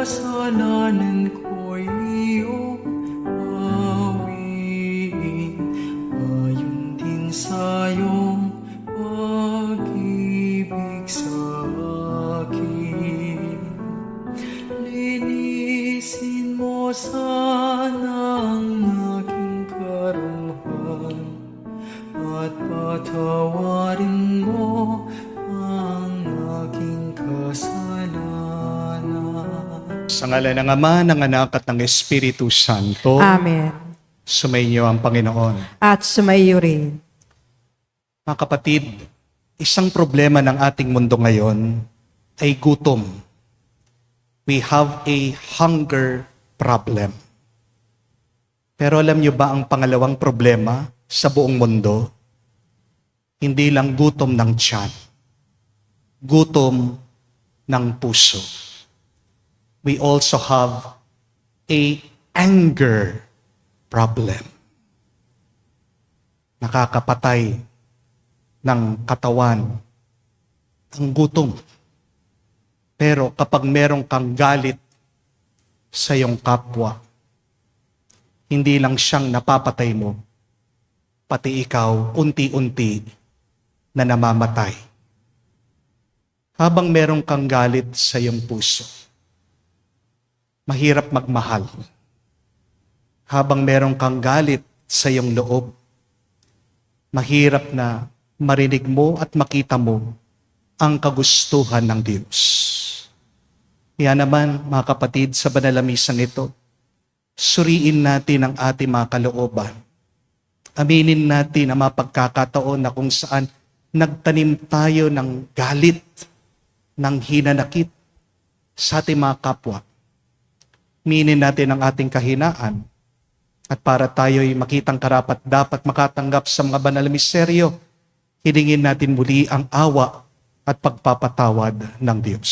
kasalanan ko'y iyong bawiin, ayon din sa iyong pag-ibig sa akin. Linisin mo sana ang aking karuhan, at patawarin mo ang aking kasalanan. Sa ngalan ng Ama, ng Anak at ng Espiritu Santo. Amen. Sumainyo ang Panginoon. At sumaiyo rin. Mga kapatid, isang problema ng ating mundo ngayon ay gutom. We have a hunger problem. Pero alam niyo ba ang pangalawang problema sa buong mundo? Hindi lang gutom ng tiyan, gutom ng puso. We also have a anger problem. Nakakapatay ng katawan ang gutom. Pero kapag meron kang galit sa iyong kapwa, hindi lang siyang napapatay mo, pati ikaw unti-unti na namamatay. Habang meron kang galit sa iyong puso, mahirap magmahal. Habang meron kang galit sa iyong loob, mahirap na marinig mo at makita mo ang kagustuhan ng Diyos. Kaya naman, mga kapatid, sa banal na misang ito, suriin natin ang ating mga kalooban. Aminin natin ang mga pagkakataon na kung saan nagtanim tayo ng galit, ng hinanakit sa ating mga kapwa. Aminin natin ang ating kahinaan, at para tayo'y makitang karapat dapat makatanggap sa mga banal na misteryo, hilingin natin muli ang awa at pagpapatawad ng Diyos.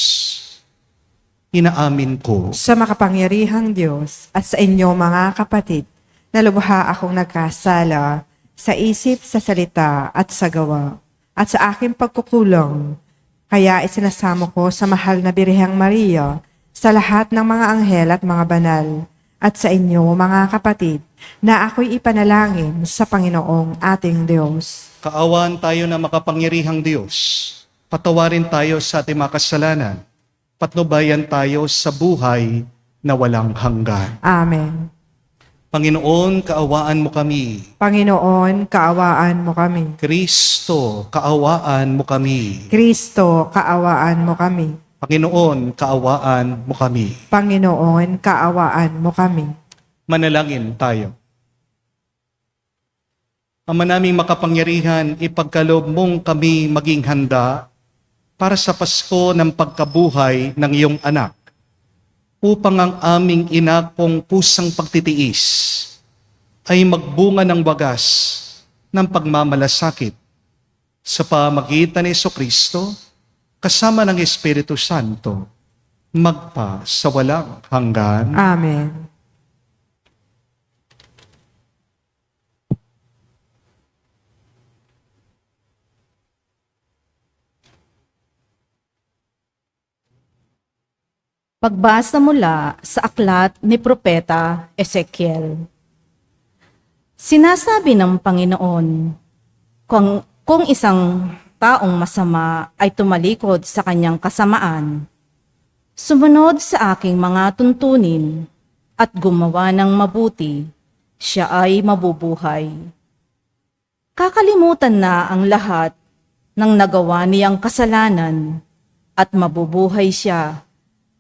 Inaamin ko Sa makapangyarihang Diyos at sa inyo mga kapatid, na lubha akong nagkasala sa isip, sa salita at sa gawa, at sa aking pagkukulang. Kaya isinasamo ko sa mahal na Birheng Maria, sa lahat ng mga anghel at mga banal, at sa inyo mga kapatid, na ako'y ipanalangin sa Panginoong ating Diyos. kaawaan tayo na makapangyarihang Diyos. Patawarin tayo sa ating mga kasalanan. Patnubayan tayo sa buhay na walang hanggan. Amen. Panginoon, kaawaan mo kami. Panginoon, kaawaan mo kami. Kristo, kaawaan mo kami. Kristo, kaawaan mo kami. Panginoon, kaawaan mo kami. Panginoon, kaawaan mo kami. Manalangin tayo. Ama naming makapangyarihan, ipagkaloob mong kami maging handa para sa Pasko ng pagkabuhay ng iyong anak, upang ang aming inakong pusang pagtitiis ay magbunga ng wagas ng pagmamalasakit sa pamagitan ni Jesucristo kasama ng Espiritu Santo, magpa sa walang hanggan. Amen. Pagbasa mula sa aklat ni Propeta Ezekiel. Sinasabi ng Panginoon, kung isang taong masama ay tumalikod sa kanyang kasamaan, sumunod sa aking mga tuntunin at gumawa ng mabuti, siya ay mabubuhay. Kakalimutan na ang lahat ng nagawa niyang kasalanan at mabubuhay siya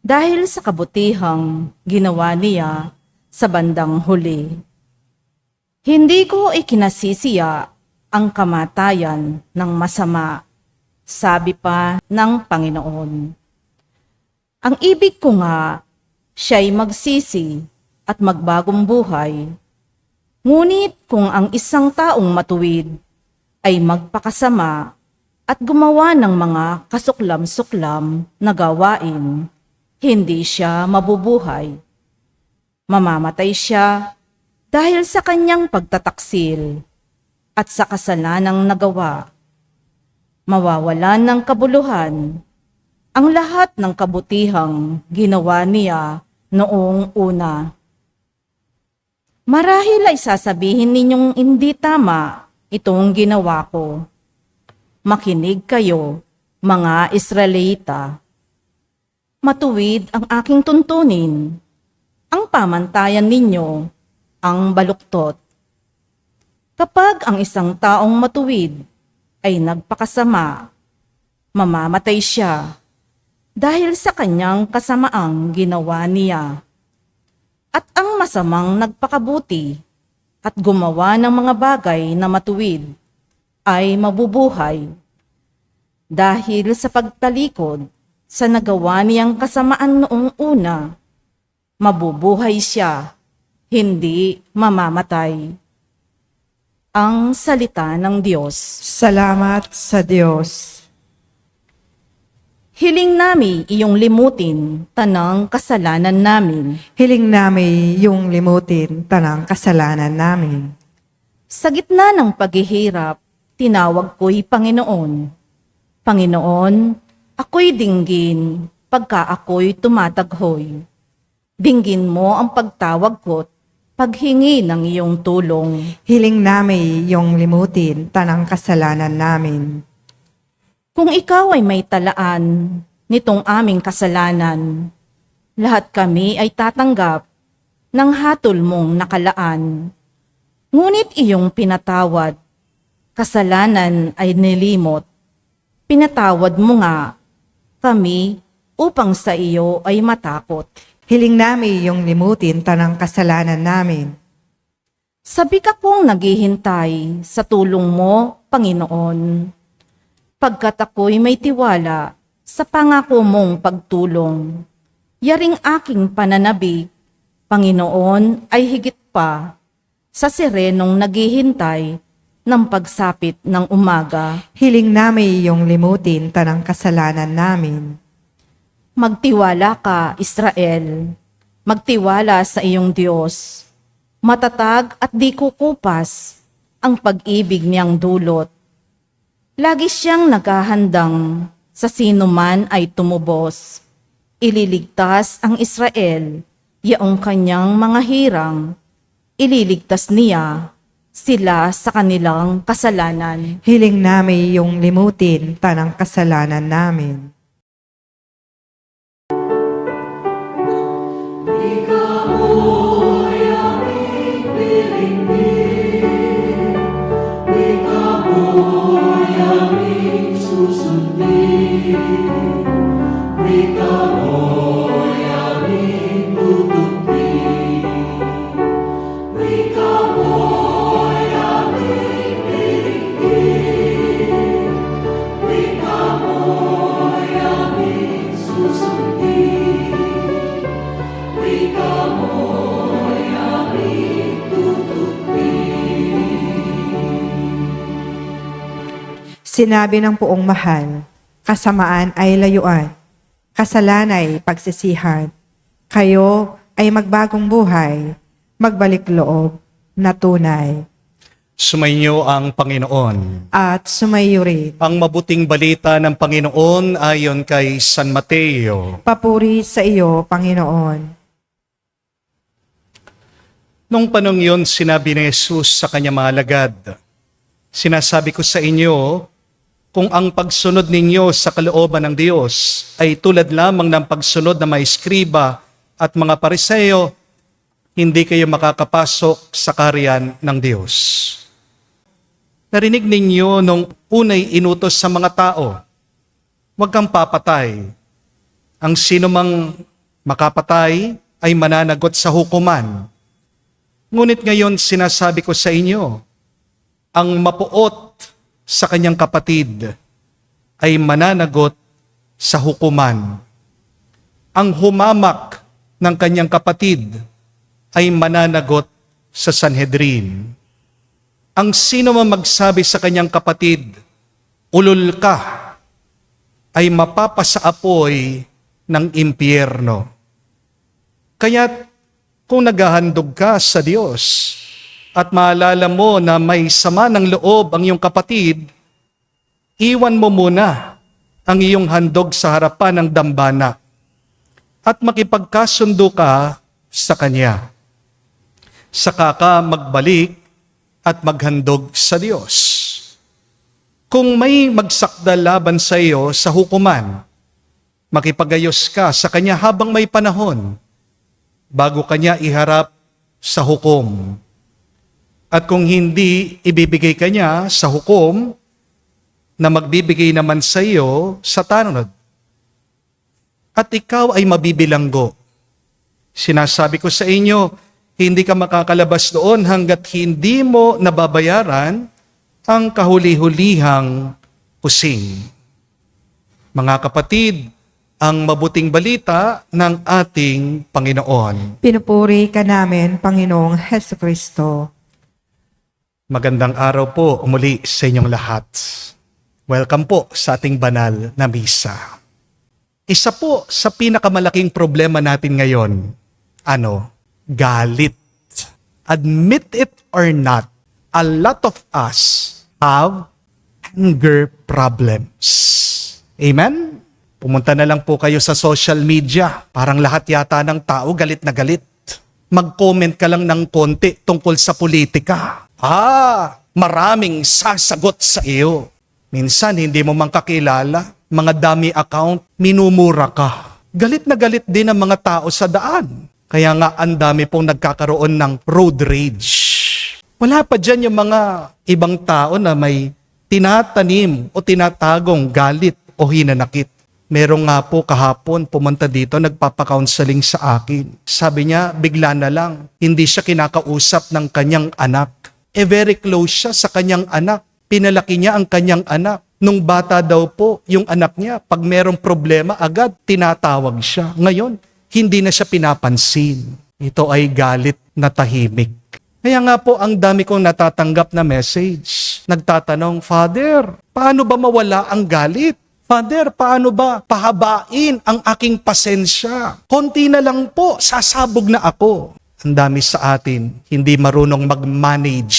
dahil sa kabutihang ginawa niya sa bandang huli. Hindi ko ikinasisiya ang kamatayan ng masama, sabi pa ng Panginoon. Ang ibig ko nga, siya'y magsisi at magbagong buhay. Ngunit kung ang isang taong matuwid ay magpakasama at gumawa ng mga kasuklam-suklam na gawain, hindi siya mabubuhay. Mamamatay siya dahil sa kanyang pagtataksil at sa kasalanang nagawa. Mawawalan ng kabuluhan ang lahat ng kabutihang ginawa niya noong una. Marahil ay sasabihin ninyong hindi tama itong ginawa ko. Makinig kayo, mga Israelita. Matuwid ang aking tuntunin. Ang pamantayan ninyo, ang baluktot. Kapag ang isang taong matuwid ay nagpakasama, mamamatay siya dahil sa kanyang kasamaang ginawa niya. At ang masamang nagpakabuti at gumawa ng mga bagay na matuwid ay mabubuhay dahil sa pagtalikod sa nagawa niyang kasamaan noong una. Mabubuhay siya, hindi mamamatay. Ang salita ng Diyos. Salamat sa Diyos. Hiling nami iyong limutin tanang kasalanan namin. Hiling namin yung limutin tanang kasalanan namin. Sa gitna ng paghihirap, tinawag ko'y Panginoon. Panginoon, ako'y dinggin pagka ako'y tumataghoy. Dinggin mo ang pagtawag ko't paghingi ng iyong tulong. Hiling namin yung limutin tanang kasalanan namin. Kung ikaw ay may talaan nitong aming kasalanan, lahat kami ay tatanggap ng hatol mong nakalaan. Ngunit iyong pinatawad, kasalanan ay nilimot. Pinatawad mo nga kami upang sa iyo ay matakot. Hiling namin yung limutin tanang kasalanan namin. Sabi ka kong naghihintay sa tulong mo, Panginoon. Pagkat ako'y may tiwala sa pangako mong pagtulong. Yaring aking pananabik, Panginoon, ay higit pa sa sirenong naghihintay ng pagsapit ng umaga. Hiling namin yung limutin tanang kasalanan namin. Magtiwala ka, Israel. Magtiwala sa iyong Diyos. Matatag at di kukupas ang pag-ibig niyang dulot. Lagi siyang naghahandang sa sino man ay tumubos. Ililigtas ang Israel, yaong kanyang mga hirang. Ililigtas niya sila sa kanilang kasalanan. Hiling namin yung limutin tanang kasalanan namin. Sinabi ng Poong Mahal, kasamaan ay layuan, kasalanan ay pagsisihan. Kayo ay magbagong buhay, magbalik loob na tunay. Sumainyo ang Panginoon. At sumayo rin. Ang mabuting balita ng Panginoon ayon kay San Mateo. Papuri sa iyo, Panginoon. Nung panong yun, sinabi ni Jesus sa kanyang mga alagad, "Sinasabi ko sa inyo, kung ang pagsunod ninyo sa kalooban ng Diyos ay tulad lamang ng pagsunod ng mga eskriba at mga Pariseo, hindi kayo makakapasok sa kaharian ng Diyos." Narinig ninyo nung unay inutos sa mga tao, "Huwag kang papatay. Ang sino mang makapatay ay mananagot sa hukuman." Ngunit ngayon sinasabi ko sa inyo, ang mapuot sa kanyang kapatid ay mananagot sa hukuman. Ang humamak ng kanyang kapatid ay mananagot sa Sanhedrin. Ang sino man magsabi sa kanyang kapatid, "Ulol ka," ay mapapasaapoy ng impyerno. Kaya't kung naghahandog ka sa Diyos at maalala mo na may sama ng loob ang iyong kapatid, iwan mo muna ang iyong handog sa harapan ng dambana at makipagkasundo ka sa Kanya. Saka ka magbalik at maghandog sa Diyos. Kung may magsakdal laban sa iyo sa hukuman, makipagayos ka sa Kanya habang may panahon, bago Kanya iharap sa hukom. At kung hindi ibibigay Kanya sa hukom, na magbibigay naman sa iyo sa tanod, at ikaw ay mabibilanggo. Sinasabi ko sa inyo, hindi ka makakalabas doon hanggat hindi mo nababayaran ang kahuli-hulihang husing. Mga kapatid, ang mabuting balita ng ating Panginoon. Pinupuri ka namin, Panginoong Hesukristo. Magandang araw po muli sa inyong lahat. Welcome po sa ating banal na misa. Isa po sa pinakamalaking problema natin ngayon, galit. Admit it or not, a lot of us have anger problems. Amen? Pumunta na lang po kayo sa social media. Parang lahat yata ng tao galit na galit. Mag-comment ka lang ng konti tungkol sa politika. Maraming sasagot sa iyo. Minsan hindi mo man kakilala, mga dummy account, minumura ka. Galit na galit din ang mga tao sa daan. Kaya nga ang dami pong nagkakaroon ng road rage. Wala pa dyan yung mga ibang tao na may tinatanim o tinatagong galit o hinanakit. Meron nga po kahapon pumunta dito, nagpapa-counseling sa akin. Sabi niya, bigla na lang, hindi siya kinakausap ng kanyang anak. Very close siya sa kanyang anak. Pinalaki niya ang kanyang anak. Nung bata daw po, yung anak niya, pag merong problema, agad tinatawag siya. Ngayon, hindi na siya pinapansin. Ito ay galit na tahimik. Kaya nga po, ang dami kong natatanggap na message. Nagtatanong, Father, paano ba mawala ang galit? Father, paano ba pahabain ang aking pasensya? Konti na lang po, sasabog na ako. Ang dami sa atin, hindi marunong mag-manage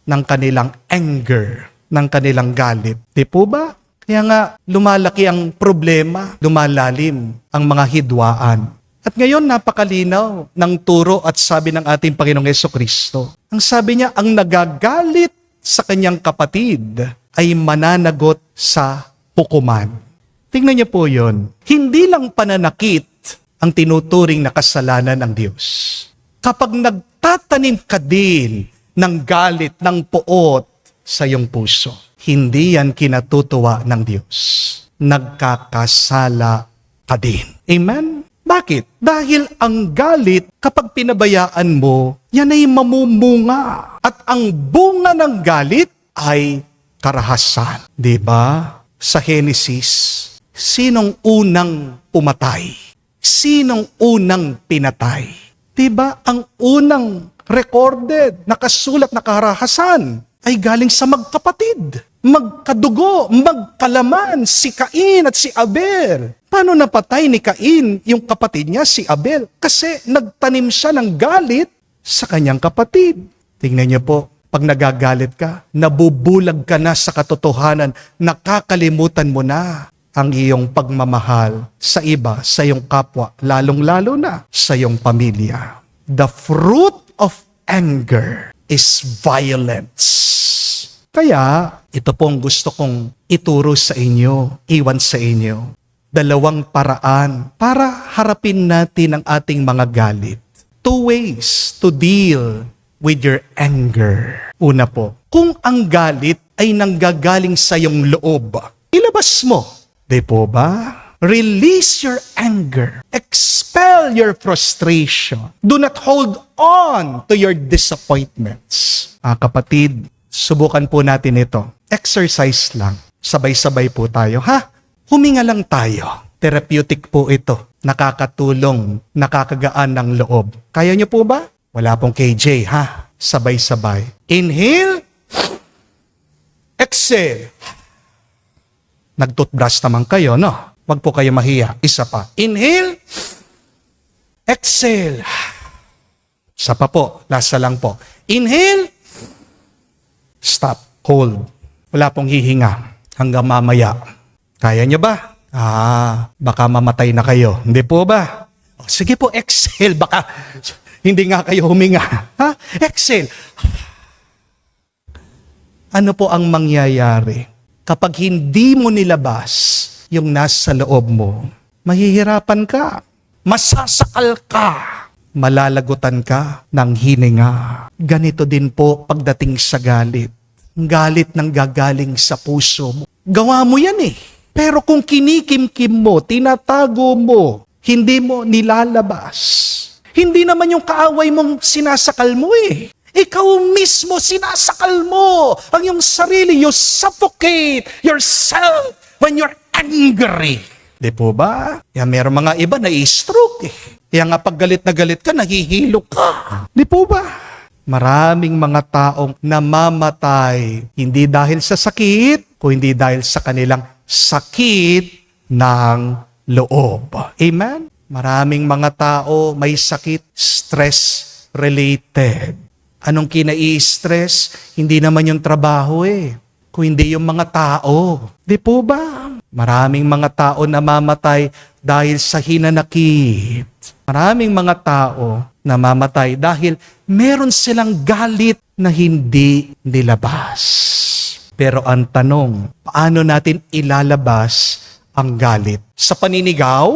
ng kanilang anger, ng kanilang galit. Di po ba? Kaya nga, lumalaki ang problema, lumalalim ang mga hidwaan. At ngayon, napakalinaw ng turo at sabi ng ating Panginoong Hesukristo. Ang sabi niya, ang nagagalit sa kanyang kapatid ay mananagot sa hukuman. Tingnan niyo po yon. Hindi lang pananakit ang tinuturing na kasalanan ng Diyos. Kapag nagtatanim ka din ng galit, ng poot sa iyong puso, hindi yan kinatutuwa ng Diyos. Nagkakasala ka din. Amen? Bakit? Dahil ang galit, kapag pinabayaan mo, yan ay mamumunga. At ang bunga ng galit ay karahasan. Diba? Sa Genesis, sinong unang pumatay? Sinong unang pinatay? Diba? Ang unang recorded, nakasulat na karahasan ay galing sa magkapatid. Magkadugo, magkalaman, si Cain at si Abel. Paano napatay ni Cain yung kapatid niya, si Abel? Kasi nagtanim siya ng galit sa kanyang kapatid. Tingnan niyo po, pag nagagalit ka, nabubulag ka na sa katotohanan, nakakalimutan mo na ang iyong pagmamahal sa iba, sa iyong kapwa, lalong-lalo na sa iyong pamilya. The fruit of anger is violence. Kaya, ito pong gusto kong ituro sa inyo, iwan sa inyo. Dalawang paraan para harapin natin ang ating mga galit. 2 ways to deal with your anger. Una po, kung ang galit ay nanggagaling sa iyong loob, ilabas mo. Di po ba? Release your anger. Expel your frustration. Do not hold on to your disappointments. Kapatid, subukan po natin ito. Exercise lang. Sabay-sabay po tayo, ha? Huminga lang tayo. Therapeutic po ito. Nakakatulong, nakakagaan ng loob. Kaya niyo po ba? Wala pong KJ, ha? Sabay-sabay. Inhale. Exhale. Nag-toothbrush naman kayo, no? Wag po kayo mahiya. Isa pa. Inhale. Exhale. Isa pa po. Lasa lang po. Inhale. Stop. Hold. Wala pong hihinga hanggang mamaya. Kaya nyo ba? Baka mamatay na kayo. Hindi po ba? O, sige po, exhale. Baka hindi nga kayo huminga. Exhale. Ano po ang mangyayari? Kapag hindi mo nilabas yung nasa loob mo, mahihirapan ka. Masasakal ka. Malalagutan ka ng hininga. Ganito din po pagdating sa galit. Galit nang gagaling sa puso mo. Gawa mo yan eh. Pero kung kinikimkim mo, tinatago mo, hindi mo nilalabas. Hindi naman yung kaaway mong sinasakal mo eh. Ikaw mismo sinasakal mo ang iyong sarili. You suffocate yourself when you're angry. Di po ba? Yan, meron mga iba na i-stroke eh. Kaya nga pag galit na galit ka, nahihilo ka. Di po ba? Maraming mga taong namamatay hindi dahil sa sakit, kundi dahil sa kanilang sakit ng loob. Amen? Maraming mga tao may sakit, stress-related. Anong kinai-stress? Hindi naman yung trabaho eh, kundi yung mga tao. Di po ba? Maraming mga tao namamatay dahil sa hinanakit. Maraming mga tao namamatay dahil meron silang galit na hindi nilabas. Pero ang tanong, paano natin ilalabas ang galit? Sa paninigaw?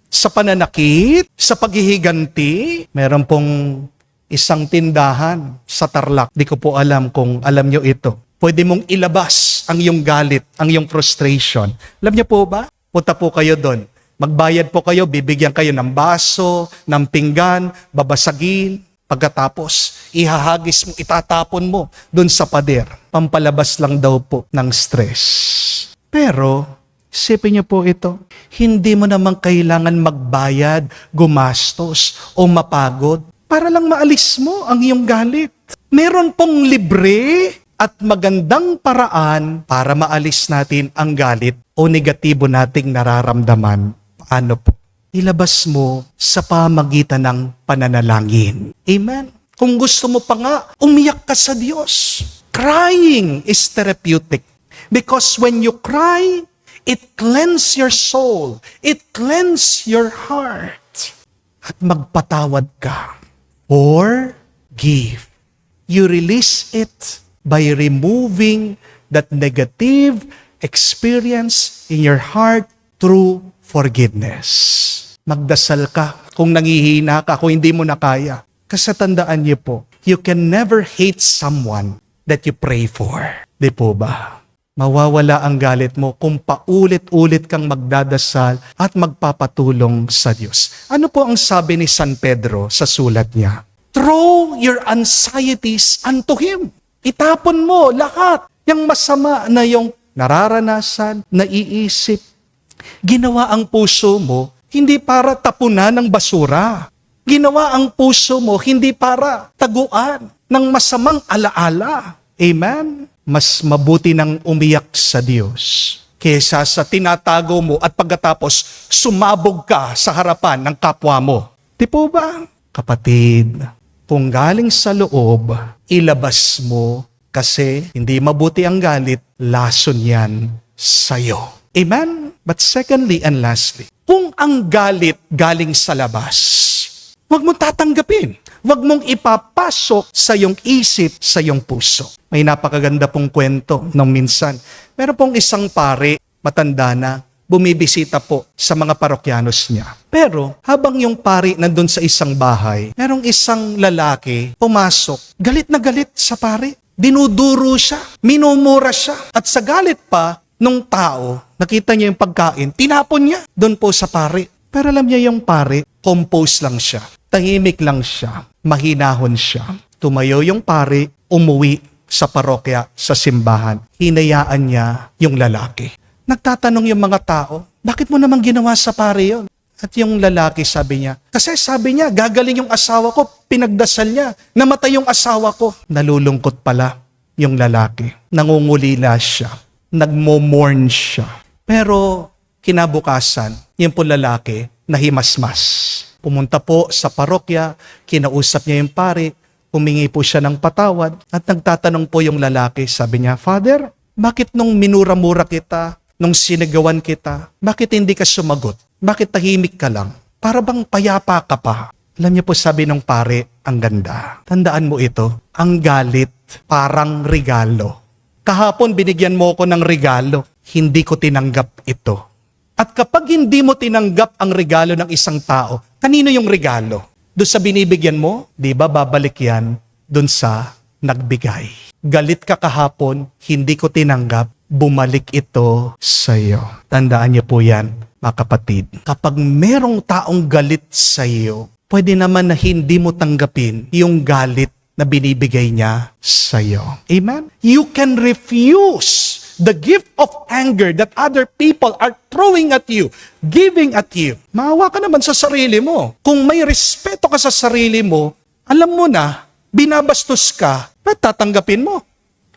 Sa pananakit? Sa paghihiganti? Meron pong isang tindahan sa Tarlac. Di ko po alam kung alam nyo ito. Pwede mong ilabas ang iyong galit, ang iyong frustration. Alam niyo po ba? Punta po kayo doon. Magbayad po kayo, bibigyan kayo ng baso, ng pinggan, babasagin. Pagkatapos, ihahagis mo, itatapon mo doon sa pader. Pampalabas lang daw po ng stress. Pero, isipin niyo po ito, hindi mo naman kailangan magbayad, gumastos, o mapagod para lang maalis mo ang iyong galit. Meron pong libre at magandang paraan para maalis natin ang galit o negatibo nating nararamdaman. Paano po? Ilabas mo sa pamagitan ng pananalangin. Amen? Kung gusto mo pa nga, umiyak ka sa Diyos. Crying is therapeutic. Because when you cry, it cleanses your soul. It cleanses your heart. At magpatawad ka. Forgive. You release it by removing that negative experience in your heart through forgiveness. Magdasal ka kung nangihina ka, kung hindi mo na kaya. Kasi tandaan niyo po, you can never hate someone that you pray for. Di po ba? Mawawala ang galit mo kung paulit-ulit kang magdadasal at magpapatulong sa Diyos. Ano po ang sabi ni San Pedro sa sulat niya? Throw your anxieties unto Him. Itapon mo lahat yung masama na yung nararanasan, naiisip. Ginawa ang puso mo hindi para tapunan ng basura. Ginawa ang puso mo hindi para taguan ng masamang alaala. Amen? Mas mabuti nang umiyak sa Diyos kaysa sa tinatago mo at pagkatapos sumabog ka sa harapan ng kapwa mo. Di po ba? Kapatid, kung galing sa loob, ilabas mo kasi hindi mabuti ang galit, lason yan sa'yo. Amen? But secondly and lastly, kung ang galit galing sa labas, huwag mong tatanggapin. Huwag mong ipapasok sa iyong isip, sa iyong puso. May napakaganda pong kwento nung minsan. Meron pong isang pare, matanda na, bumibisita po sa mga parokyanos niya. Pero habang yung pari nandun sa isang bahay, merong isang lalaki pumasok, galit na galit sa pari. Dinuduro siya, minumura siya. At sa galit pa nung tao, nakita niya yung pagkain, tinapon niya doon po sa pari. Pero alam niya yung pari, compose lang siya. Tahimik lang siya, mahinahon siya. Tumayo yung pari, umuwi sa parokya, sa simbahan. Hinayaan niya yung lalaki. Nagtatanong yung mga tao, bakit mo namang ginawa sa pari yon? At yung lalaki sabi niya, kasi sabi niya, gagaling yung asawa ko, pinagdasal niya, namatay yung asawa ko. Nalulungkot pala yung lalaki. Nangungulila siya. Nagmo-mourn siya. Pero kinabukasan, yung po lalaki, nahimasmas. Pumunta po sa parokya, kinausap niya yung pari, humingi po siya ng patawad, at nagtatanong po yung lalaki, sabi niya, Father, bakit nung minura-mura kita, nung sinagawan kita, bakit hindi ka sumagot? Bakit tahimik ka lang? Para bang payapa ka pa? Alam niyo po, sabi ng pare, ang ganda. Tandaan mo ito, ang galit parang regalo. Kahapon binigyan mo ko ng regalo, hindi ko tinanggap ito. At kapag hindi mo tinanggap ang regalo ng isang tao, kanino yung regalo? Doon sa binibigyan mo, di ba babalik yan doon sa nagbigay. Galit ka kahapon, hindi ko tinanggap, bumalik ito sa iyo. Tandaan niyo po yan, mga kapatid. Kapag merong taong galit sa iyo, pwede naman na hindi mo tanggapin yung galit na binibigay niya sa iyo. Amen? You can refuse the gift of anger that other people are throwing at you, giving at you. Maawa ka naman sa sarili mo. Kung may respeto ka sa sarili mo, alam mo na, binabastos ka, ba't tatanggapin mo?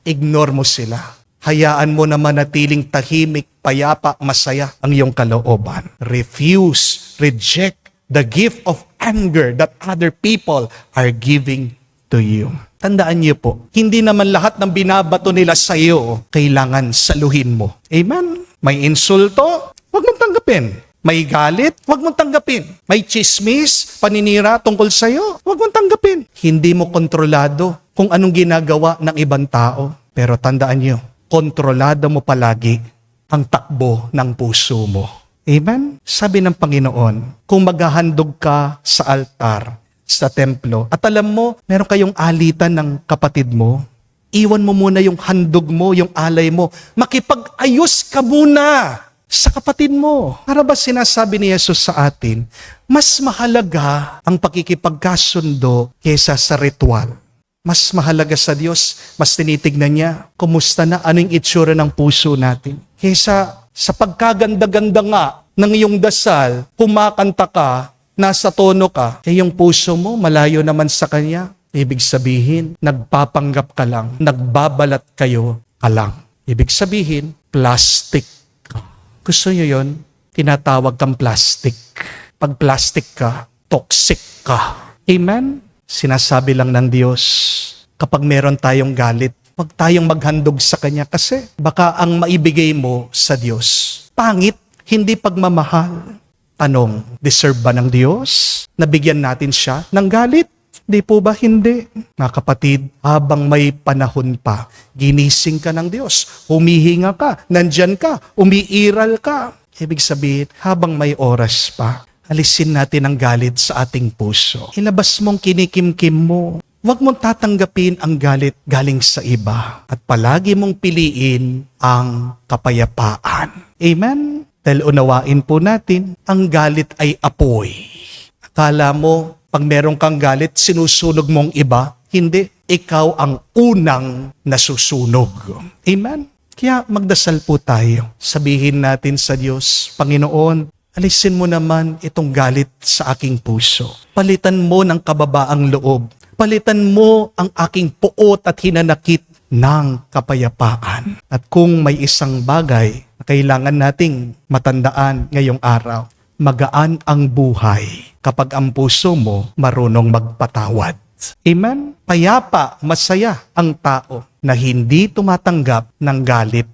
Ignore mo sila. Hayaan mo na manatiling tahimik, payapa, masaya ang iyong kalooban. Refuse, reject the gift of anger that other people are giving to you. Tandaan niyo po, hindi naman lahat ng binabato nila sa iyo kailangan saluhin mo. Amen? May insulto, huwag mong tanggapin. May galit, huwag mong tanggapin. May chismis, paninira tungkol sa iyo, huwag mong tanggapin. Hindi mo kontrolado kung anong ginagawa ng ibang tao. Pero tandaan niyo, kontrolado mo palagi ang takbo ng puso mo. Amen? Sabi ng Panginoon, kung maghahandog ka sa altar, sa templo, at alam mo, meron kayong alitan ng kapatid mo, iwan mo muna yung handog mo, yung alay mo, makipag-ayos ka muna sa kapatid mo. Para ba sinasabi ni Jesus sa atin, mas mahalaga ang pakikipagkasundo kesa sa ritual. Mas mahalaga sa Diyos, mas tinitignan niya, kumusta na, anong itsura ng puso natin. Kesa sa pagkaganda-ganda nga ng iyong dasal, kumakanta ka, nasa tono ka, yung puso mo malayo naman sa Kanya. Ibig sabihin, nagpapanggap ka lang, nagbabalat kayo ka lang. Ibig sabihin, plastic ka. Gusto nyo yun? Tinatawag kang plastic. Pag plastic ka, toxic ka. Amen? Sinasabi lang ng Diyos, kapag meron tayong galit, huwag tayong maghandog sa Kanya kasi baka ang maibigay mo sa Diyos, pangit, hindi pagmamahal. Tanong, deserve ba ng Diyos? Nabigyan natin siya ng galit? Di po ba hindi? Mga kapatid, habang may panahon pa, ginising ka ng Diyos, humihinga ka, nandyan ka, umiiral ka. Ibig sabihin, habang may oras pa, alisin natin ang galit sa ating puso. Ilabas mong kinikimkim mo. Huwag mong tatanggapin ang galit galing sa iba. At palagi mong piliin ang kapayapaan. Amen? Dahil unawain po natin, ang galit ay apoy. Akala mo, pag meron kang galit, sinusunog mong iba. Hindi, ikaw ang unang nasusunog. Amen? Kaya magdasal po tayo. Sabihin natin sa Diyos, Panginoon, alisin mo naman itong galit sa aking puso. Palitan mo ng kababaang loob. Palitan mo ang aking puot at hinanakit ng kapayapaan. At kung may isang bagay na kailangan nating matandaan ngayong araw, magaan ang buhay kapag ang puso mo marunong magpatawad. Amen? Payapa, masaya ang tao na hindi tumatanggap ng galit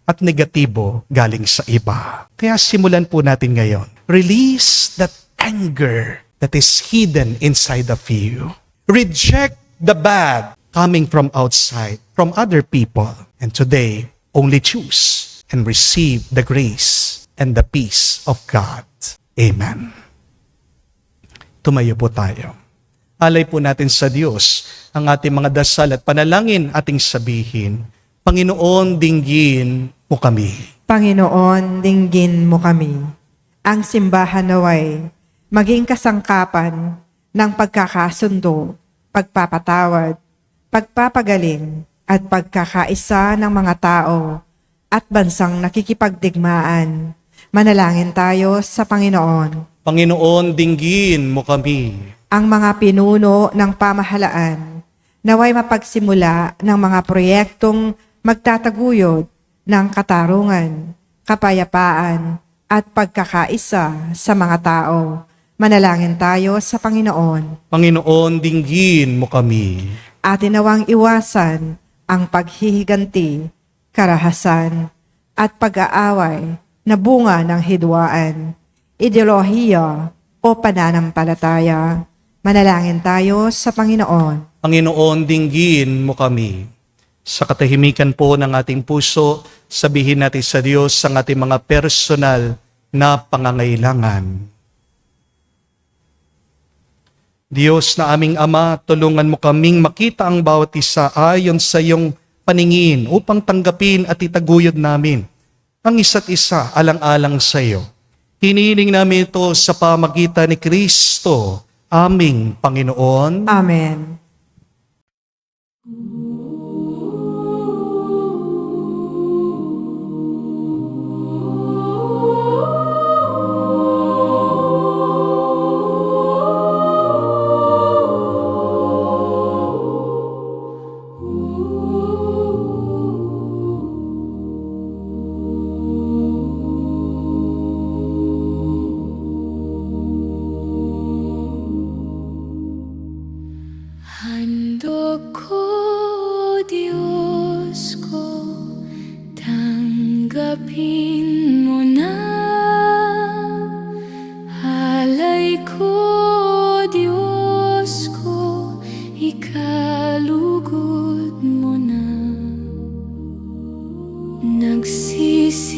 at negatibo galing sa iba. Kaya simulan po natin ngayon. Release that anger that is hidden inside of you. Reject the bad coming from outside, from other people. And today, only choose and receive the grace and the peace of God. Amen. Tumayo po tayo. Alay po natin sa Diyos ang ating mga dasal at panalangin ating sabihin, Panginoon, dinggin mo kami. Panginoon, dinggin mo kami. Ang simbahan naway maging kasangkapan ng pagkakasundo, pagpapatawad, pagpapagaling at pagkakaisa ng mga tao at bansang nakikipagdigmaan. Manalangin tayo sa Panginoon. Panginoon, dinggin mo kami. Ang mga pinuno ng pamahalaan naway mapagsimula ng mga proyektong magtataguyod ng katarungan, kapayapaan at pagkakaisa sa mga tao. Manalangin tayo sa Panginoon. Panginoon, dinggin mo kami. Atin nawang iwasan ang paghihiganti, karahasan, at pag-aaway na bunga ng hidwaan, ideolohiya o pananampalataya. Manalangin tayo sa Panginoon. Panginoon, dinggin mo kami. Sa katahimikan po ng ating puso, sabihin natin sa Diyos ang ating mga personal na pangangailangan. Diyos na aming Ama, tulungan mo kaming makita ang bawat isa ayon sa iyong paningin upang tanggapin at itaguyod namin ang isa't isa alang-alang sa iyo. Hinihiling namin ito sa pamagitan ni Kristo, aming Panginoon. Amen. Handog ko, Diyos ko, tanggapin mo na. Alay ko, Diyos ko, ikalugod mo na. Nagsising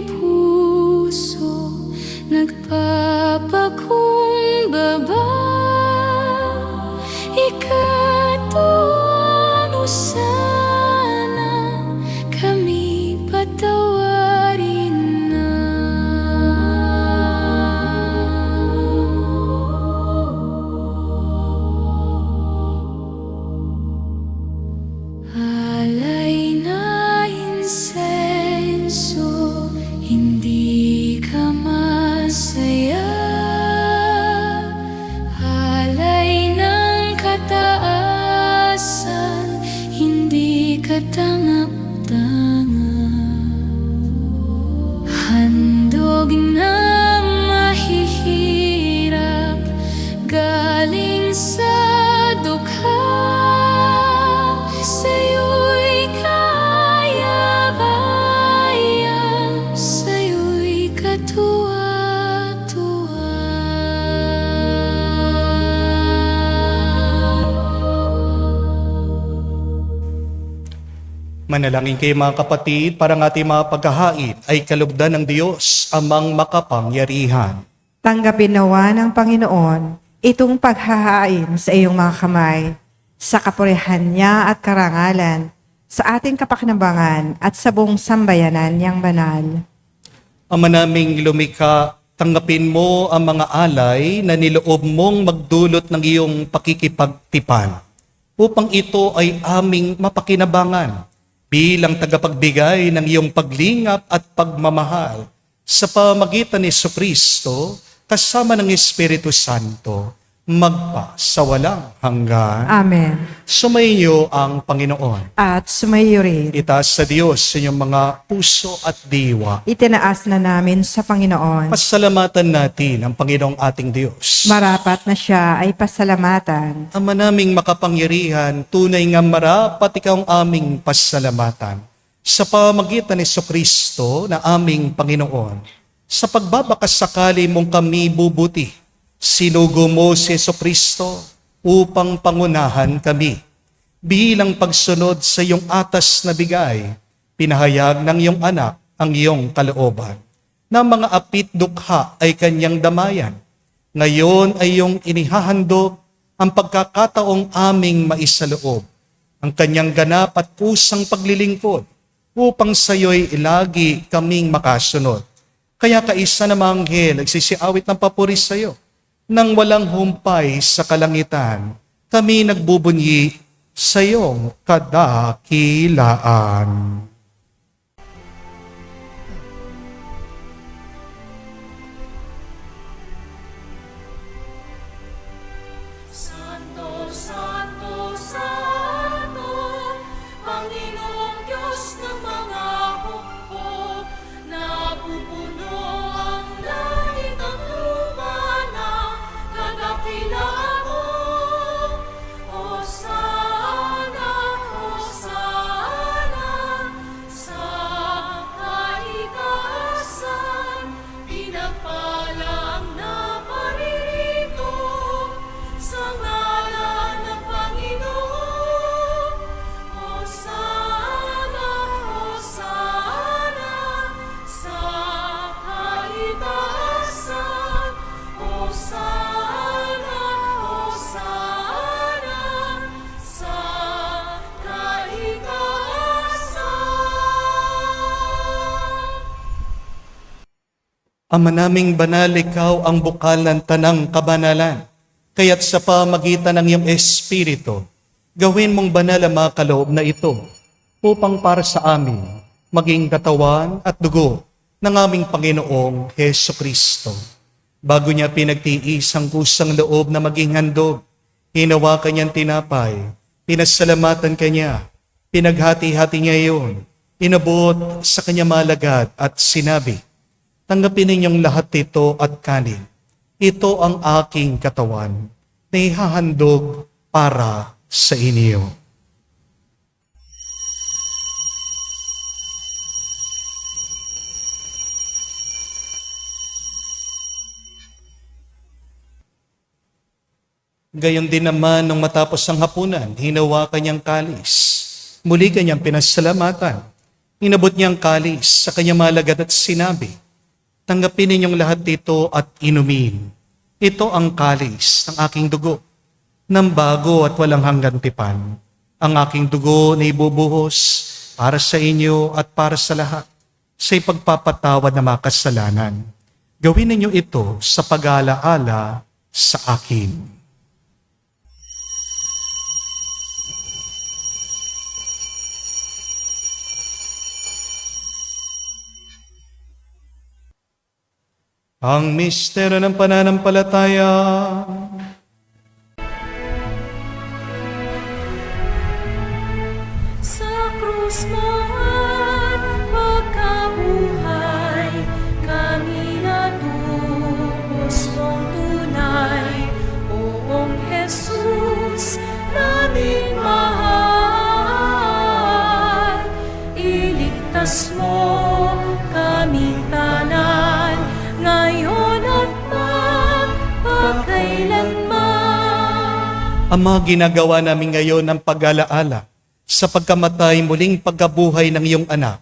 puso, nagpapakumbaba. Ikatuan sana kami patawarin na. Alay na insenso, hindi ka masaya. Kataasan, hindi ka tangap-tangap. Handog na mahihirap, galing sa dukha. Sa'yo'y kaya-kaya, sa'yo'y katuwa-tuwa. Manalangin kayo mga kapatid, para ang ating mga paghahain ay kalugdan ng Diyos, amang makapangyarihan. Tanggapin nawa ng Panginoon itong paghahain sa iyong mga kamay, sa kapurihan niya at karangalan, sa ating kapakinabangan at sa buong sambayanan niyang banal. Ama naming lumikha, tanggapin mo ang mga alay na niloob mong magdulot ng iyong pakikipagtipan, upang ito ay aming mapakinabangan bilang tagapagbigay ng iyong paglingap at pagmamahal sa pamagitan ni Jesucristo kasama ng Espiritu Santo, magpa sa walang hanggan. Amen. Sumainyo ang Panginoon. At sumayo rin. Itaas sa Diyos sa inyong mga puso at diwa. Itinaas na namin sa Panginoon. Pasalamatan natin ang Panginoong ating Diyos. Marapat na siya ay pasalamatan. Ama naming makapangyarihan, tunay nga marapat ikaw ang aming pasalamatan. Sa pamagitan ni Jesucristo na aming Panginoon, sa pagbabakas sakali mong kami bubuti, sinugo mo si Jesucristo upang pangunahan kami. Bilang pagsunod sa iyong atas na bigay, pinahayag ng iyong anak ang iyong kalooban, na mga apit dukha ay kanyang damayan. Ngayon ay iyong inihahandog ang pagkakataong aming maisaloob, ang kanyang ganap at pusang paglilingkod, upang sa iyo'y ilagi kaming makasunod. Kaya kaisa na mga anghel nagsisiawit ng papuri sa iyo. Nang walang humpay sa kalangitan, kami nagbubunyi sa iyong kadakilaan. Santo, Santo, Santo, Panginoong Diyos ng mga hukbo, napupuno ang langit at lupa ng kadakilaan mo. Hosana, Hosana, Ama naming banal, ikaw ang bukal ng tanang kabanalan. Kaya't sa pamagitan ng iyong Espiritu, gawin mong banal ang mga kaloob na ito upang para sa amin maging katawan at dugo ng aming Panginoong Heso Kristo. Bago niya pinagtiis ang kusang loob na maging handog, hinawakan niyang tinapay, pinasalamatan kanya, pinaghati-hati niya iyon, inabot sa kanya malagad at sinabi, tanggapin ninyong lahat ito at kanin. Ito ang aking katawan na ihahandog para sa inyo. Gayon din naman nung matapos ang hapunan, hinawakan niyang kalis. Muli kanyang pinasalamatan. Inabot niyang kalis sa kanyang malagad at sinabi, tanggapin ninyong lahat ito at inumin. Ito ang kalis ng aking dugo, ng bago at walang hanggang tipan. Ang aking dugo na ibubuhos para sa inyo at para sa lahat, sa ipagpapatawad ng mga kasalanan. Gawin ninyo ito sa pag-aalaala sa akin. Ang misteryo ng pananampalataya. Sa krus mo at pagkabuhay, kami natubos mong tunay. Oong Jesus, naming mahal, iligtas mo kaming tanan, ngayon at magpakailanman. Ama, ginagawa namin ngayon ang pag-alaala sa pagkamatay muling pagkabuhay ng iyong anak.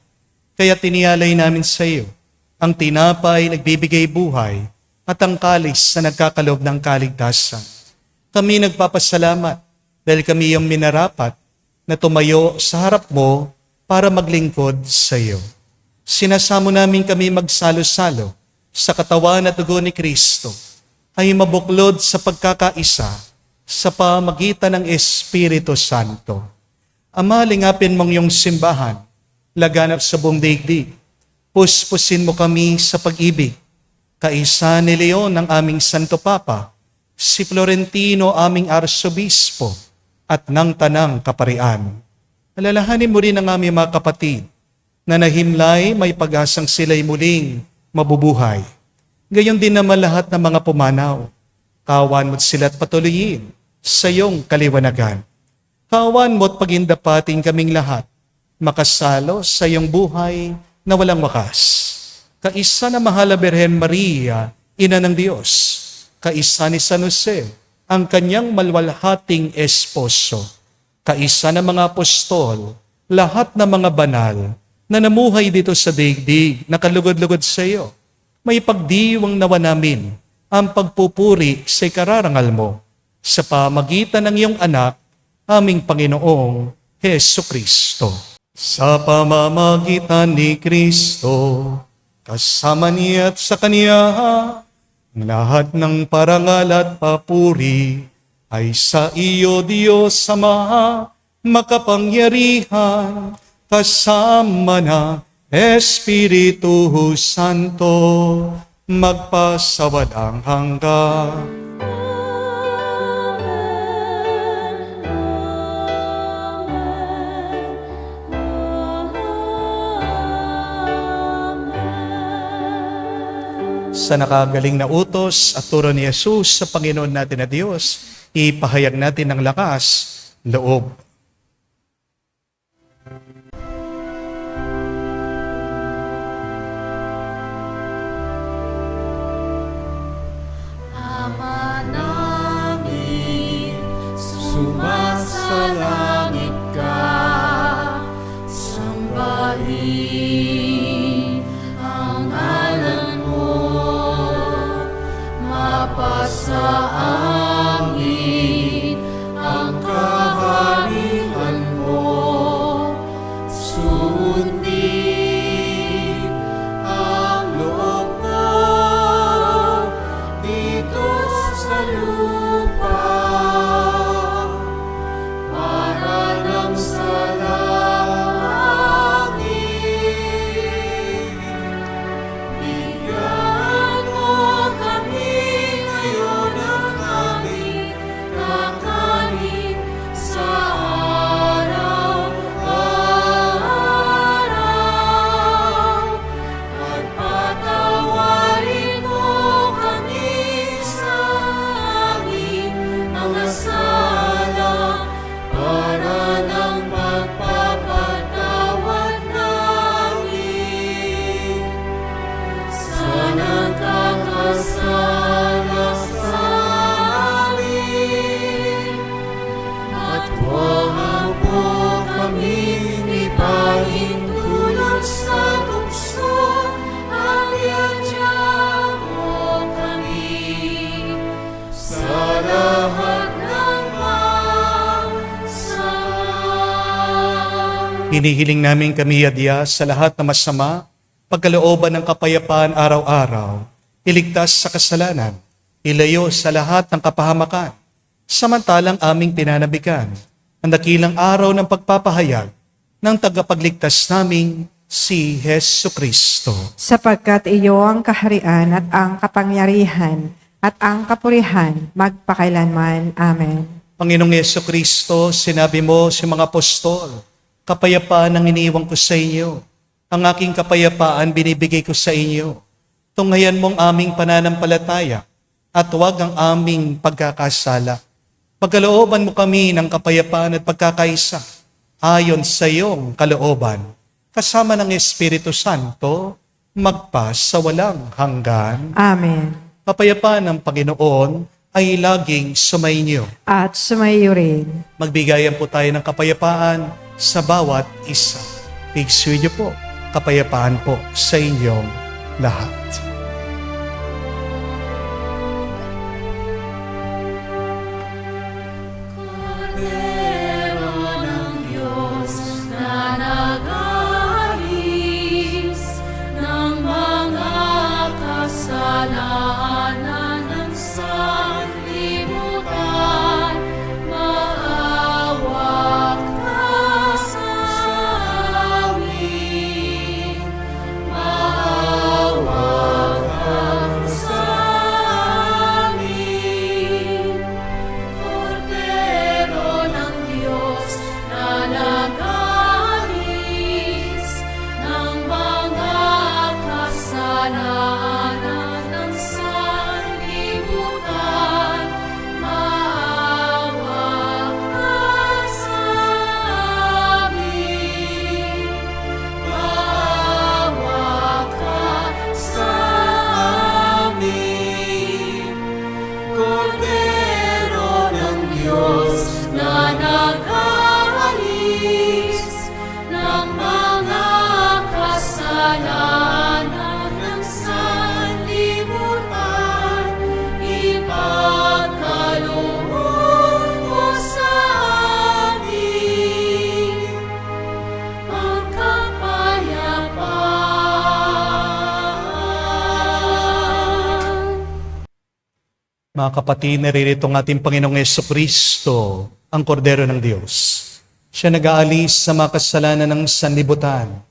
Kaya tinialay namin sa iyo ang tinapay nagbibigay buhay at ang kalis na nagkakaloob ng kaligtasan. Kami nagpapasalamat dahil kami iyong minarapat na tumayo sa harap mo para maglingkod sa iyo. Sinasamo namin kami magsalo-salo sa katawan at dugo ni Kristo ay mabuklod sa pagkakaisa sa pamagitan ng Espiritu Santo. Ama, lingapin mong iyong simbahan, laganap sa buong daigdig. Puspusin mo kami sa pag-ibig. Kaisa ni Leon ang aming Santo Papa, si Florentino aming Arsobispo, at ng Tanang Kaparian. Alalahanin mo rin ang aming mga kapatid na nahimlay may pag-asang sila'y muling mabubuhay. Gayon din naman lahat ng mga pumanaw. Kawan mo't sila't patuloyin sa iyong kaliwanagan. Kawan mo't pagindapating kaming lahat, makasalo sa iyong buhay na walang wakas. Kaisa na mahal na Birhen Maria, Ina ng Diyos. Kaisa ni San Jose, ang kanyang malwalhating esposo. Kaisa ng mga apostol, lahat ng mga banal, na namuhay dito sa daigdig, nakalugod-lugod sa iyo. May pagdiwang nawa namin ang pagpupuri sa ikararangal mo sa pamagitan ng iyong anak, aming Panginoong Heso Kristo. Sa pamamagitan ni Kristo, kasama niya at sa Kanya, lahat ng parangal at papuri ay sa iyo, Diyos Ama, makapangyarihan, kasama na Espiritu Santo, magpasawalang hanggan. Sa nakagaling na utos at turo ni Jesus sa Panginoon natin na Diyos, ipahayag natin ng lakas, loob. Ama namin, sumasalangit ka, sambahin ang ngalan mo, mapasa amin ang kaharian Hinihiling namin kami, Yadya, sa lahat na masama, pagkalooban ng kapayapaan araw-araw, iligtas sa kasalanan, ilayo sa lahat ng kapahamakan, samantalang aming pinanabikan ang dakilang araw ng pagpapahayag ng tagapagligtas naming si Hesu Kristo. Sapagkat iyo ang kaharian at ang kapangyarihan at ang kapurihan magpakailanman. Amen. Panginoong Hesu Kristo, sinabi mo sa mga apostol, kapayapaan ang iniiwan ko sa inyo. Ang aking kapayapaan binibigay ko sa inyo. Tunghayan mong aming pananampalataya at huwag ang aming pagkakasala. Pagkalooban mo kami ng kapayapaan at pagkakaisa ayon sa iyong kalooban, kasama ng Espiritu Santo, magpa sa walang hanggan. Amen. Kapayapaan ng Panginoon ay laging sumainyo. At sumayo rin. Magbigayan po tayo ng kapayapaan sa bawat isa. Pigsuyo po, kapayapaan po sa inyong lahat. Kordero ng Diyos na nag-aalis ng mga kasalanan ng sanlibutan, maawa ka sa amin. Maawa ka sa amin. Kordero ng Diyos na nag-aalis ng mga kasalanan ng sanlibutan, maawa ka sa amin. Maawa ka sa amin. Kordero ng Diyos na nag-aalis ng mga kasalanan ng sanlibutan, ipagkaloob mo sa amin ang kapayapaan. Mga kapatid, naririto ang ating Panginoong Jesucristo, ang Kordero ng Diyos. Siya nag-aalis sa mga kasalanan ng sanlibutan.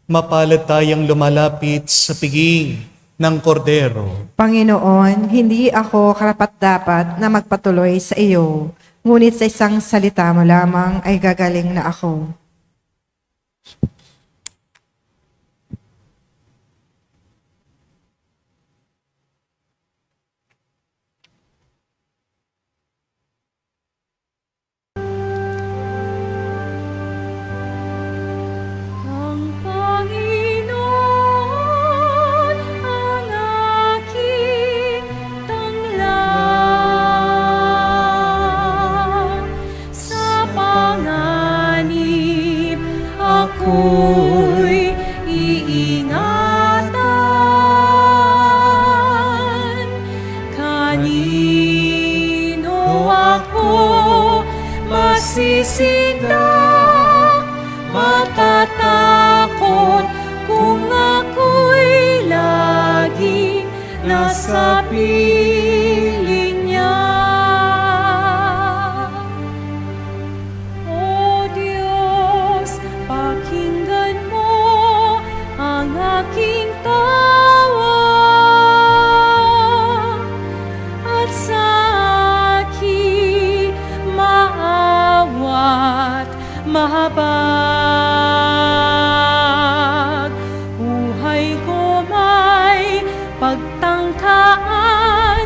Mapalad tayong lumalapit sa piging ng Kordero. Panginoon, hindi ako karapat-dapat na magpatuloy sa iyo, ngunit sa isang salita mo lamang ay gagaling na ako. Ang Panginoon ang aking tanglang. Sa panganib ako'y iingatan. Kanino ako masisindak? Matatakot kung ako'y laging nasa piling niya. O Diyos, pakinggan mo ang aking tawa at sa aking maawat mahabag. Buhay ko may pagtangkaan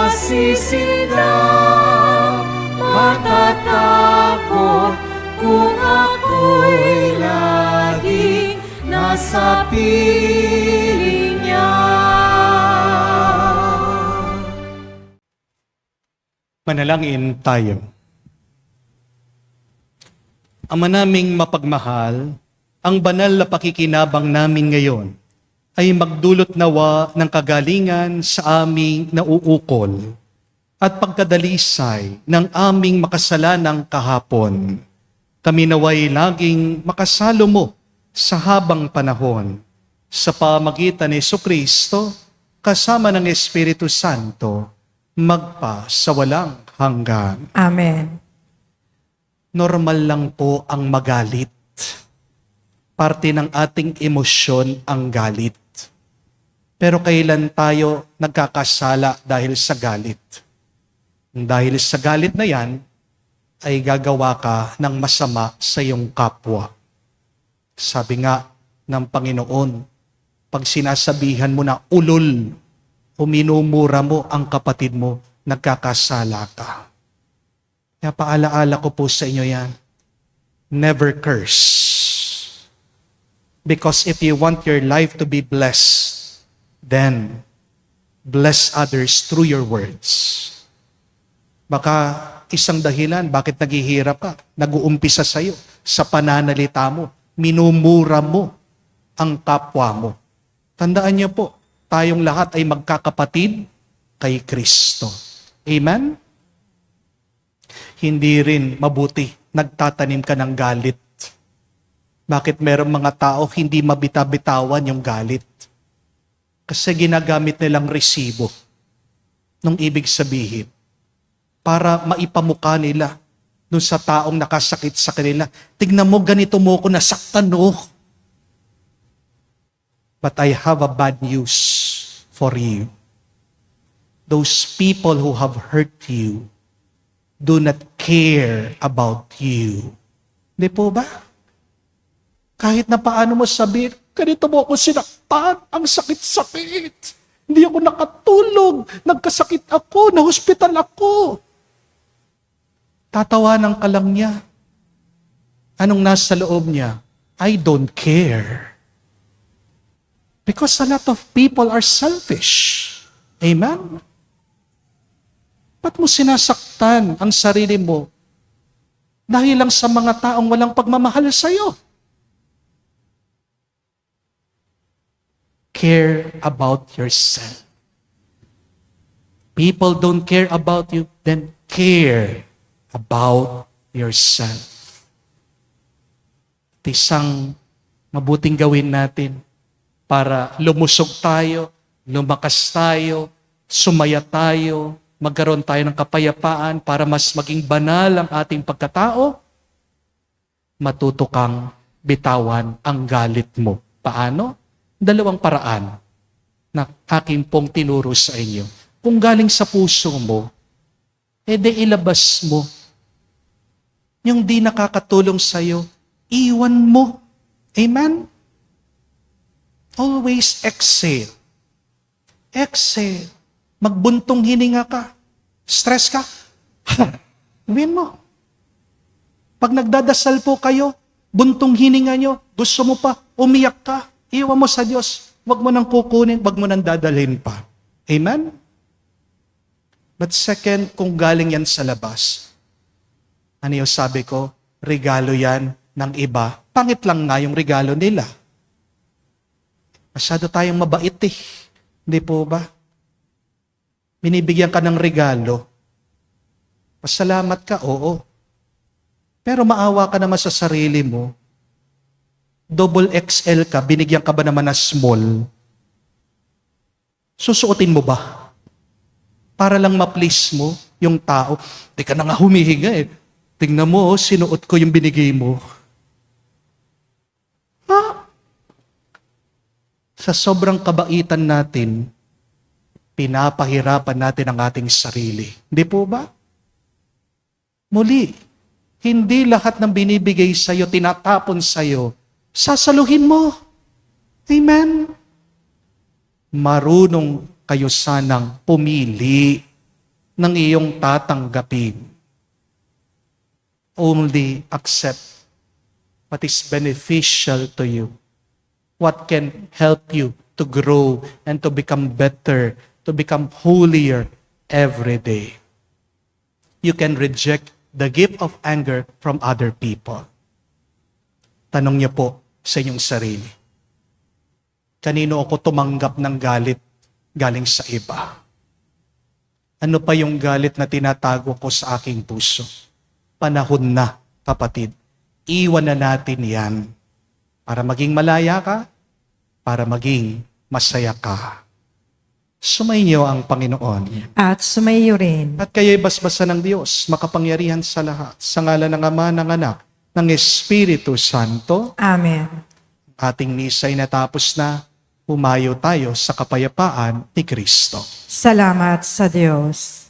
masisinda, matatakot kung ako'y laging nasa piling niya. Manalangin tayo. Ama naming mapagmahal, ang banal na pakikinabang namin ngayon ay magdulot nawa ng kagalingan sa aming nauukol at pagkadalisay ng aming makasalanang kahapon. Kami naway laging makasalo mo sa habang panahon sa pamagitan ni Jesucristo kasama ng Espiritu Santo magpa sa walang hanggan. Amen. Normal lang po ang magalit. Parte ng ating emosyon ang galit. Pero kailan tayo nagkakasala dahil sa galit? Dahil sa galit na yan, ay gagawa ka ng masama sa iyong kapwa. Sabi nga ng Panginoon, pag sinasabihan mo na ulol, o minumura mo ang kapatid mo, nagkakasala ka. Kaya paalaala ko po sa inyo yan, never curse. Because if you want your life to be blessed, then bless others through your words. Baka isang dahilan bakit naghihirap ka, nag-uumpisa sa'yo sa pananalita mo, minumura mo ang kapwa mo. Tandaan niyo po, tayong lahat ay magkakapatid kay Kristo. Amen? Hindi rin mabuti nagtatanim ka ng galit. Bakit merong mga tao hindi mabitabitawan yung galit? Kasi ginagamit nilang resibo nung ibig sabihin para maipamukha nila dun sa taong nakasakit sa kanila. Tignan mo, ganito mo ko nasaktan, no? But I have a bad news for you. Those people who have hurt you do not care about you. Hindi po ba? Kahit na paano mo sabihin, ganito mo ako sinaktan, ang sakit-sakit. Hindi ako nakatulog, nagkasakit ako, na-hospital ako. Tatawanan ka lang niya. Anong nasa loob niya? I don't care. Because a lot of people are selfish. Amen? Ba't mo sinasaktan ang sarili mo dahil lang sa mga taong walang pagmamahal sa'yo? Care about yourself. People don't care about you, then care about yourself. At isang mabuting gawin natin para lumusog tayo, lumakas tayo, sumaya tayo, magkaroon tayo ng kapayapaan para mas maging banal ang ating pagkatao, matuto kang bitawan ang galit mo. Paano? Dalawang paraan na aking pong tinuro sa inyo. Kung galing sa puso mo, edi ilabas mo. Yung di nakakatulong sa'yo, iwan mo. Amen? Always exhale. Exhale. Magbuntong hininga ka. Stress ka. Gawin mo. Pag nagdadasal po kayo, buntong hininga nyo, gusto mo pa, umiyak ka, iwan mo sa Diyos. Huwag mo nang kukunin, huwag mo nang dadalhin pa. Amen? But second, kung galing yan sa labas, ano yung sabi ko? Regalo yan ng iba. Pangit lang nga yung regalo nila. Masyado tayong mabait eh. Hindi po ba? Binibigyan ka ng regalo. Pasalamat ka, oo. Pero maawa ka naman sa sarili mo. Double XL ka, binigyan ka ba naman na small? Susuotin mo ba? Para lang ma-please mo yung tao. Di ka na nga humihinga eh. Tingnan mo, sinuot ko yung binigay mo. Ha? Sa sobrang kabaitan natin, pinapahirapan natin ang ating sarili. Hindi po ba? Muli, hindi lahat ng binibigay sa'yo, tinatapon sa'yo, sasaluhin mo. Amen? Marunong kayo sanang pumili. ng iyong tatanggapin. Only accept what is beneficial to you, what can help you to grow and to become better, to become holier every day. You can reject the gift of anger from other people. Tanong niyo po sa inyong sarili, kanino ako tumanggap ng galit galing sa iba? Ano pa yung galit na tinatago ko sa aking puso? Panahon na, kapatid. Iwan na natin yan para maging malaya ka, para maging masaya ka. Sumainyo ang Panginoon. At sumayo rin. At kayo'y basbasan ng Diyos, makapangyarihan sa lahat, sa ngalan ng Ama, ng Anak, ng Espiritu Santo. Amen. Ating misa'y natapos na, humayo tayo sa kapayapaan ni Kristo. Salamat sa Diyos.